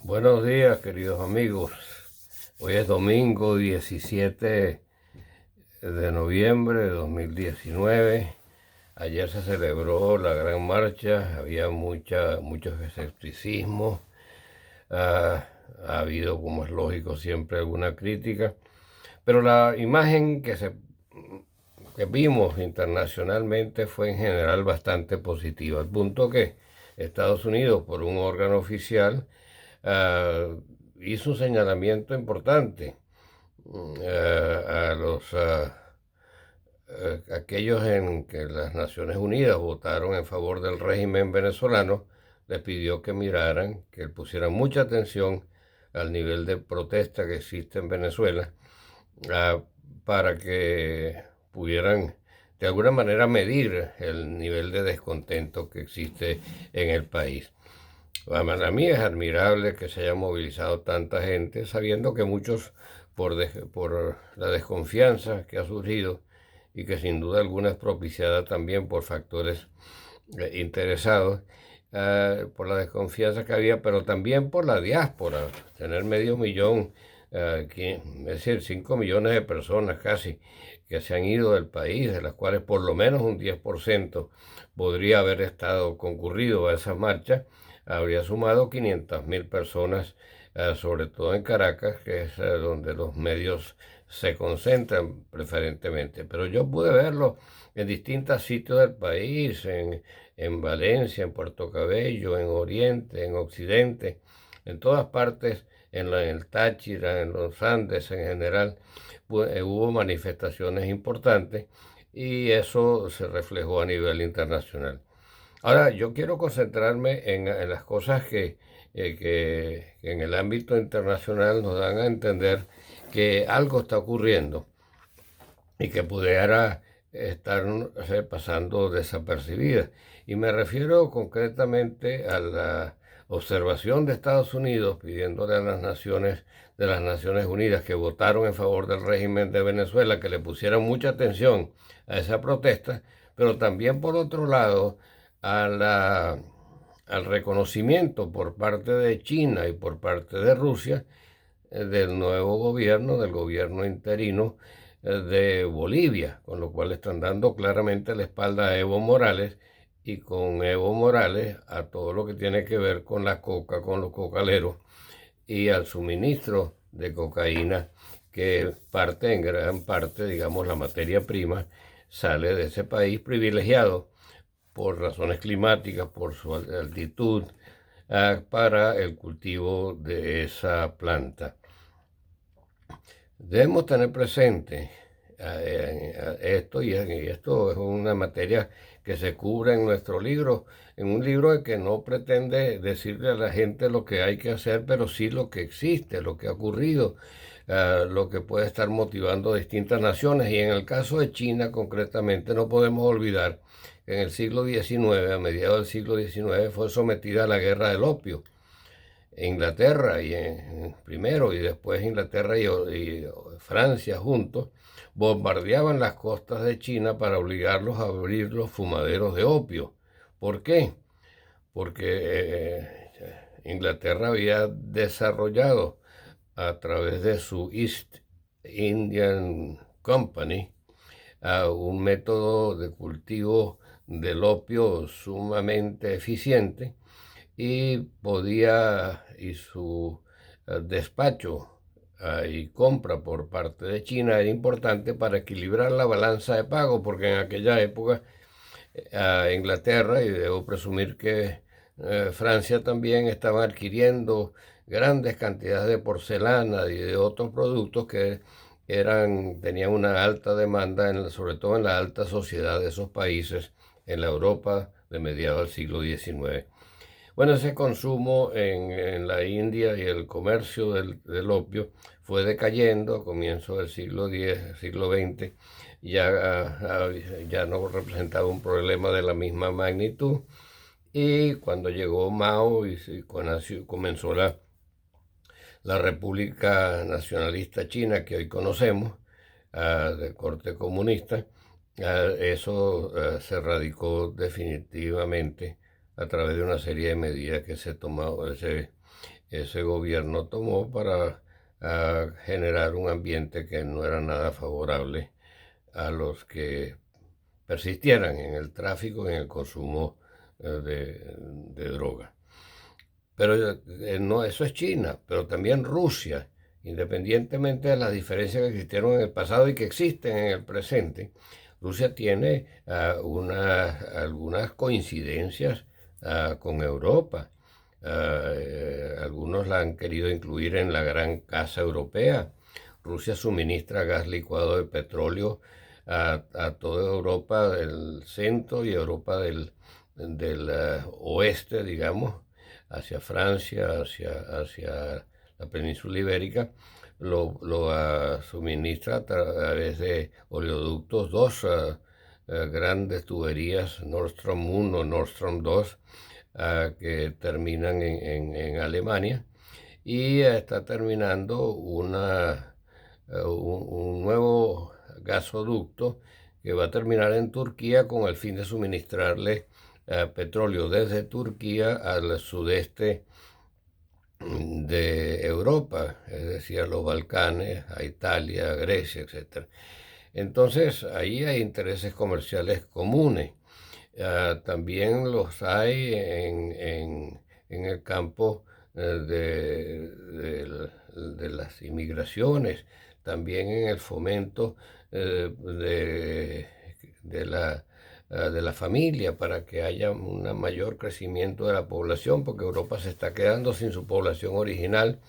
Buenos días, queridos amigos. Hoy es domingo 17 de noviembre de 2019. Ayer se celebró la gran marcha, había mucho escepticismo. Ah, ha habido, como es lógico, siempre alguna crítica, pero la imagen que vimos internacionalmente fue en general bastante positiva, al punto que Estados Unidos, por un órgano oficial, ah, hizo un señalamiento importante a aquellos en que las Naciones Unidas votaron en favor del régimen venezolano. Les pidió que miraran, que pusieran mucha atención al nivel de protesta que existe en Venezuela, ah, para que pudieran de alguna manera medir el nivel de descontento que existe en el país. Para mí es admirable que se haya movilizado tanta gente, sabiendo que muchos, por la desconfianza que ha surgido y que sin duda alguna es propiciada también por factores interesados, por la desconfianza que había, pero también por la diáspora, tener medio millón, es decir, 5 millones de personas casi, que se han ido del país, de las cuales por lo menos un 10% podría haber estado concurrido a esas marchas. Habría sumado 500.000 personas, sobre todo en Caracas, que es donde los medios se concentran preferentemente. Pero yo pude verlo en distintos sitios del país, en Valencia, en Puerto Cabello, en Oriente, en Occidente, en todas partes, en el Táchira, en los Andes en general, hubo manifestaciones importantes y eso se reflejó a nivel internacional. Ahora, yo quiero concentrarme en las cosas que en el ámbito internacional nos dan a entender que algo está ocurriendo y que pudiera estar, no sé, pasando desapercibida. Y me refiero concretamente a la observación de Estados Unidos pidiéndole a las naciones de las Naciones Unidas que votaron en favor del régimen de Venezuela que le pusieran mucha atención a esa protesta, pero también por otro lado a al reconocimiento por parte de China y por parte de Rusia del nuevo gobierno, del gobierno interino de Bolivia, con lo cual están dando claramente la espalda a Evo Morales y con Evo Morales a todo lo que tiene que ver con la coca, con los cocaleros y al suministro de cocaína, que parte, en gran parte, digamos, la materia prima sale de ese país privilegiado por razones climáticas, por su altitud, para el cultivo de esa planta. Debemos tener presente esto, y esto es una materia que se cubre en nuestro libro, en un libro que no pretende decirle a la gente lo que hay que hacer, pero sí lo que existe, lo que ha ocurrido, lo que puede estar motivando a distintas naciones. Y en el caso de China concretamente, no podemos olvidar que en el siglo XIX, a mediados del siglo XIX, fue sometida a la guerra del opio. Inglaterra primero y después Inglaterra y Francia juntos bombardeaban las costas de China para obligarlos a abrir los fumaderos de opio. ¿Por qué? Porque Inglaterra había desarrollado a través de su East Indian Company un método de cultivo del opio sumamente eficiente y y su despacho y compra por parte de China era importante para equilibrar la balanza de pago, porque en aquella época Inglaterra, y debo presumir que Francia también, estaban adquiriendo grandes cantidades de porcelana y de otros productos que tenían una alta demanda, sobre todo en la alta sociedad de esos países, en la Europa de mediados del siglo XIX. Bueno, ese consumo en la India y el comercio del opio fue decayendo a comienzos del siglo X, siglo XX, ya no representaba un problema de la misma magnitud. Y cuando llegó Mao cuando comenzó la República Nacionalista China que hoy conocemos, de corte comunista, eso se radicó definitivamente a través de una serie de medidas que se ese gobierno tomó para generar un ambiente que no era nada favorable a los que persistieran en el tráfico y en el consumo de droga. Pero no, eso es China, pero también Rusia, independientemente de las diferencias que existieron en el pasado y que existen en el presente. Rusia tiene algunas coincidencias con Europa. Algunos la han querido incluir en la gran casa europea. Rusia suministra gas licuado de petróleo a toda Europa del centro y Europa del oeste, digamos, hacia Francia, hacia la península ibérica, lo suministra a través de oleoductos, dos grandes tuberías, Nord Stream 1, Nord Stream 2, que terminan en Alemania, y está terminando un nuevo gasoducto que va a terminar en Turquía con el fin de suministrarle petróleo desde Turquía al sudeste de Europa, es decir, a los Balcanes, a Italia, a Grecia, etc. Entonces, ahí hay intereses comerciales comunes. También los hay en el campo de las inmigraciones, también en el fomento de la familia, para que haya un mayor crecimiento de la población, porque Europa se está quedando sin su población original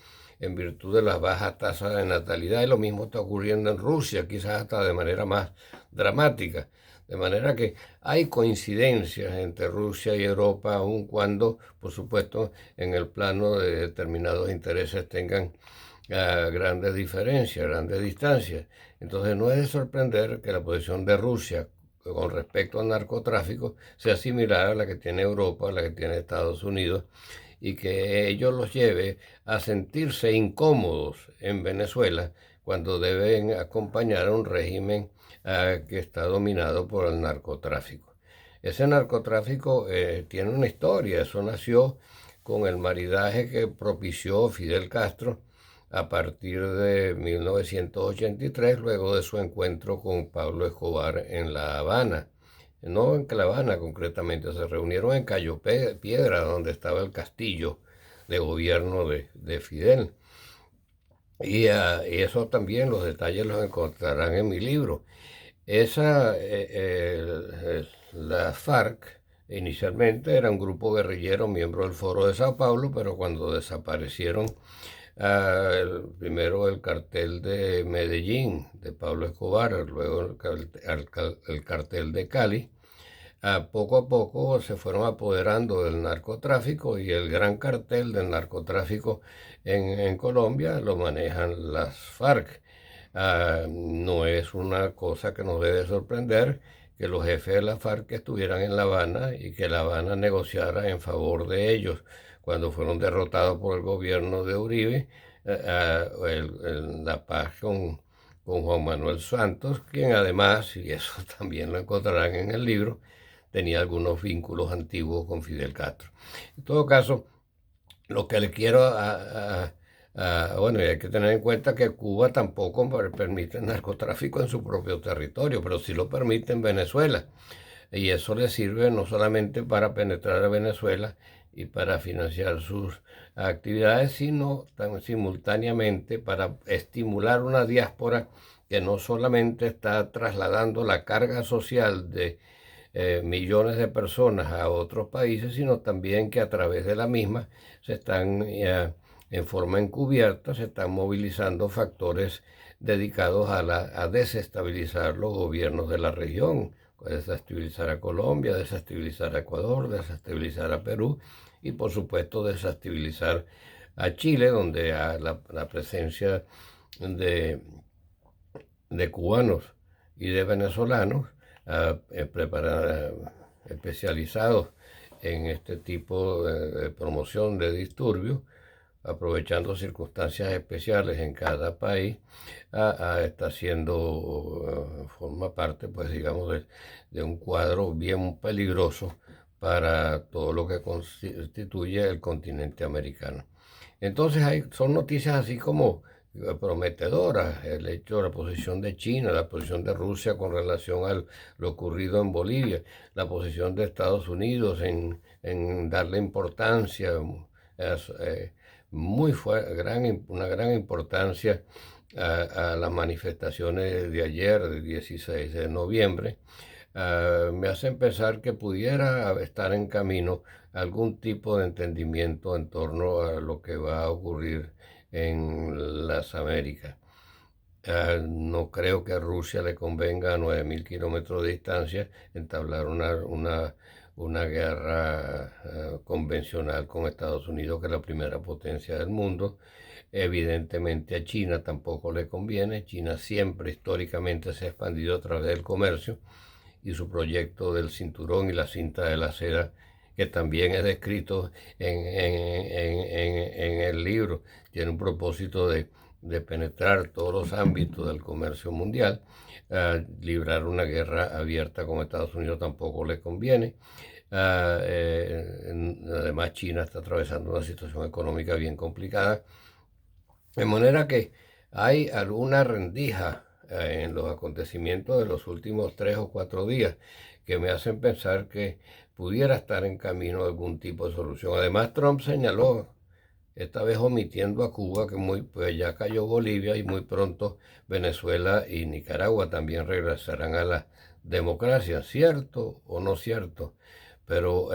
en virtud de las bajas tasas de natalidad, y lo mismo está ocurriendo en Rusia, quizás hasta de manera más dramática. De manera que hay coincidencias entre Rusia y Europa, aun cuando, por supuesto, en el plano de determinados intereses tengan grandes diferencias, grandes distancias. Entonces no es de sorprender que la posición de Rusia con respecto al narcotráfico sea similar a la que tiene Europa, a la que tiene Estados Unidos, y que ello los lleve a sentirse incómodos en Venezuela cuando deben acompañar a un régimen que está dominado por el narcotráfico. Ese narcotráfico tiene una historia. Eso nació con el maridaje que propició Fidel Castro a partir de 1983, luego de su encuentro con Pablo Escobar en La Habana. No en La Habana concretamente, se reunieron en Cayo Piedra, donde estaba el castillo de gobierno de Fidel. Y eso también, los detalles los encontrarán en mi libro. La FARC inicialmente era un grupo guerrillero, miembro del Foro de Sao Paulo, pero cuando desaparecieron primero el cartel de Medellín, de Pablo Escobar, luego el cartel de Cali, poco a poco se fueron apoderando del narcotráfico, y el gran cartel del narcotráfico en Colombia lo manejan las FARC. No es una cosa que nos debe sorprender que los jefes de la FARC estuvieran en La Habana y que La Habana negociara en favor de ellos cuando fueron derrotados por el gobierno de Uribe, la paz con Juan Manuel Santos, quien además, y eso también lo encontrarán en el libro, tenía algunos vínculos antiguos con Fidel Castro. En todo caso, lo que le quiero bueno, y hay que tener en cuenta que Cuba tampoco permite el narcotráfico en su propio territorio, pero sí lo permite en Venezuela. Y eso le sirve no solamente para penetrar a Venezuela y para financiar sus actividades, sino simultáneamente para estimular una diáspora que no solamente está trasladando la carga social de millones de personas a otros países, sino también que a través de la misma se están, en forma encubierta, se están movilizando factores dedicados a desestabilizar los gobiernos de la región, desestabilizar a Colombia, desestabilizar a Ecuador, desestabilizar a Perú y por supuesto desestabilizar a Chile, donde la presencia de, de cubanos y de venezolanos especializados en este tipo de promoción de disturbios, aprovechando circunstancias especiales en cada país, está siendo, forma parte, pues digamos, de un cuadro bien peligroso para todo lo que constituye el continente americano. Entonces son noticias así como prometedoras, el hecho de la posición de China, la posición de Rusia con relación a lo ocurrido en Bolivia, la posición de Estados Unidos en darle importancia, es, una gran importancia a las manifestaciones de ayer, del 16 de noviembre. Me hacen pensar que pudiera estar en camino algún tipo de entendimiento en torno a lo que va a ocurrir en las Américas. No creo que a Rusia le convenga a 9.000 kilómetros de distancia entablar una guerra convencional con Estados Unidos, que es la primera potencia del mundo. Evidentemente a China tampoco le conviene. China siempre históricamente se ha expandido a través del comercio, y su proyecto del cinturón y la cinta de la seda, que también es descrito en el libro, tiene un propósito de penetrar todos los ámbitos del comercio mundial. Librar una guerra abierta con Estados Unidos tampoco le conviene. Además, China está atravesando una situación económica bien complicada, de manera que hay alguna rendija en los acontecimientos de los últimos 3 o 4 días que me hacen pensar que pudiera estar en camino algún tipo de solución. Además, Trump señaló, esta vez omitiendo a Cuba, que pues ya cayó Bolivia y muy pronto Venezuela y Nicaragua también regresarán a la democracia. ¿Cierto o no cierto? Pero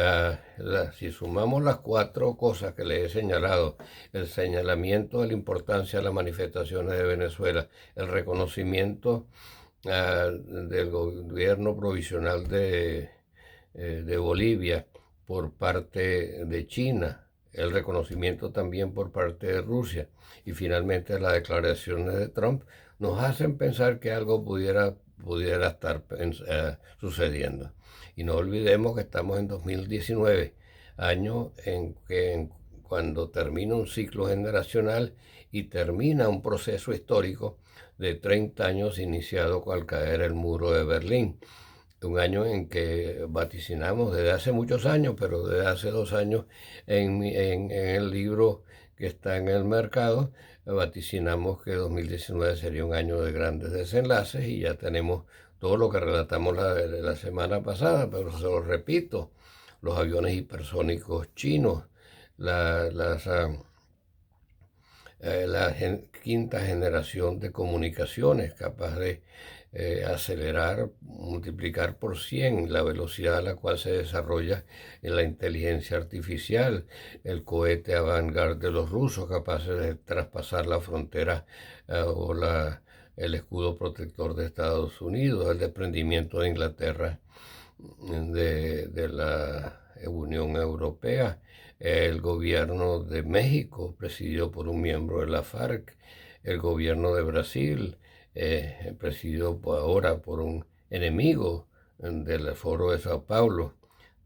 si sumamos las 4 cosas que le he señalado: el señalamiento de la importancia de las manifestaciones de Venezuela, el reconocimiento del gobierno provisional de Bolivia por parte de China, el reconocimiento también por parte de Rusia, y finalmente las declaraciones de Trump, nos hacen pensar que algo pudiera estar sucediendo. Y no olvidemos que estamos en 2019, año en que cuando termina un ciclo generacional y termina un proceso histórico de 30 años iniciado al caer el muro de Berlín. Un año en que vaticinamos desde hace muchos años, pero desde hace 2 años en el libro que está en el mercado, vaticinamos que 2019 sería un año de grandes desenlaces, y ya tenemos todo lo que relatamos la semana pasada, pero se lo repito: los aviones hipersónicos chinos, la, las, quinta generación de comunicaciones capaz de acelerar, multiplicar por 100 la velocidad a la cual se desarrolla en la inteligencia artificial, el cohete Avangard de los rusos, capaces de traspasar la frontera o el escudo protector de Estados Unidos, el desprendimiento de Inglaterra de la Unión Europea, el gobierno de México, presidido por un miembro de la FARC, el gobierno de Brasil, presidido ahora por un enemigo del Foro de Sao Paulo.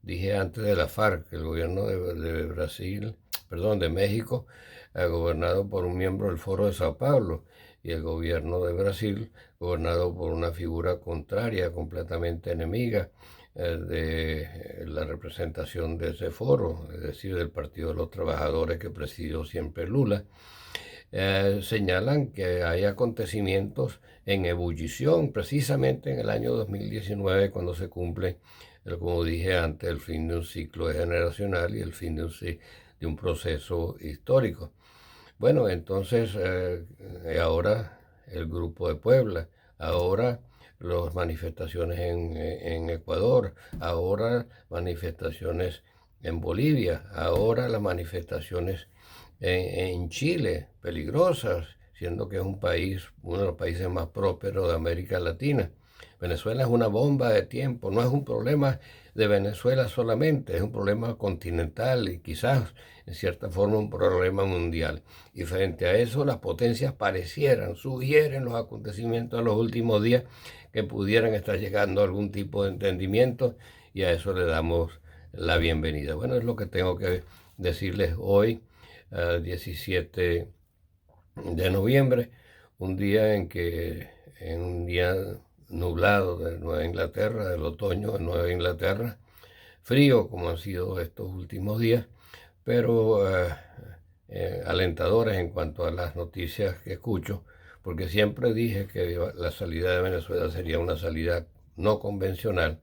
Dije antes de la FARC, el gobierno de Brasil, perdón, de México, gobernado por un miembro del Foro de Sao Paulo, y el gobierno de Brasil, gobernado por una figura contraria, completamente enemiga de la representación de ese foro, es decir, del Partido de los Trabajadores que presidió siempre Lula. Señalan que hay acontecimientos en ebullición precisamente en el año 2019, cuando se cumple, como dije antes, el fin de un ciclo generacional y el fin de un proceso histórico. Bueno, entonces ahora el Grupo de Puebla, ahora las manifestaciones en Ecuador, ahora manifestaciones en Bolivia, ahora las manifestaciones en Chile, peligrosas, siendo que es un país, uno de los países más prósperos de América Latina. Venezuela es una bomba de tiempo, no es un problema de Venezuela solamente, es un problema continental y quizás en cierta forma un problema mundial. Y frente a eso, las potencias sugieren los acontecimientos de los últimos días que pudieran estar llegando a algún tipo de entendimiento, y a eso le damos la bienvenida. Bueno, es lo que tengo que decirles hoy, 17 de noviembre, un día en un día nublado de Nueva Inglaterra, del otoño de Nueva Inglaterra, frío como han sido estos últimos días, pero alentadoras en cuanto a las noticias que escucho, porque siempre dije que la salida de Venezuela sería una salida no convencional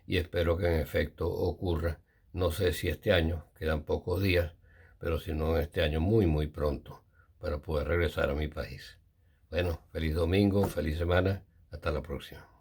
y espero que en efecto ocurra. No sé si este año, quedan pocos días, pero si no en este año muy muy pronto para poder regresar a mi país. Bueno, feliz domingo, feliz semana, hasta la próxima.